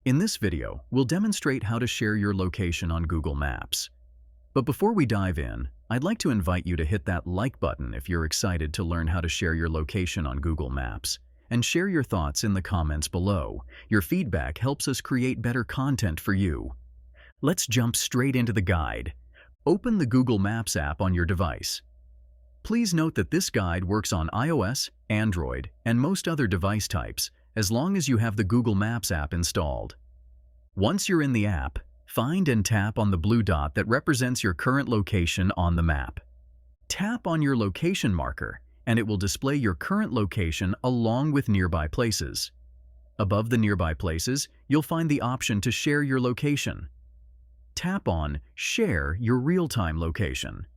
In this video, we'll demonstrate how to share your location on Google Maps. But before we dive in, I'd like to invite you to hit that like button if you're excited to learn how to share your location on Google Maps, and share your thoughts in the comments below. Your feedback helps us create better content for you. Let's jump straight into the guide. Open the Google Maps app on your device. Please note that this guide works on iOS, Android, and most other device types, as long as you have the Google Maps app installed. Once you're in the app, find and tap on the blue dot that represents your current location on the map. Tap on your location marker, and it will display your current location along with nearby places. Above the nearby places, you'll find the option to share your location. Tap on Share Your Real-Time Location.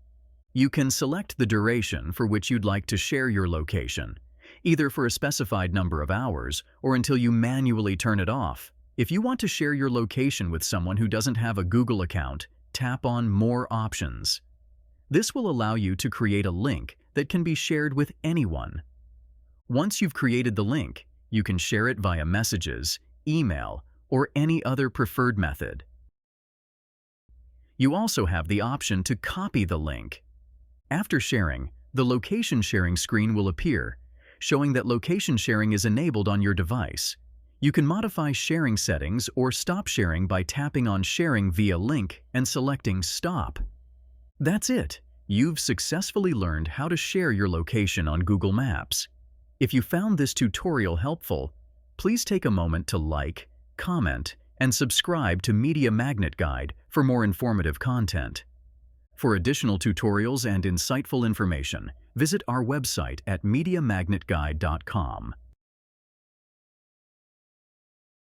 You can select the duration for which you'd like to share your location, either for a specified number of hours or until you manually turn it off. If you want to share your location with someone who doesn't have a Google account, tap on More Options. This will allow you to create a link that can be shared with anyone. Once you've created the link, you can share it via messages, email, or any other preferred method. You also have the option to copy the link. After sharing, the location sharing screen will appear, showing that location sharing is enabled on your device. You can modify sharing settings or stop sharing by tapping on Sharing via Link and selecting Stop. That's it. You've successfully learned how to share your location on Google Maps. If you found this tutorial helpful, please take a moment to like, comment, and subscribe to Media Magnet Guide for more informative content. For additional tutorials and insightful information, visit our website at MediaMagnetGuide.com.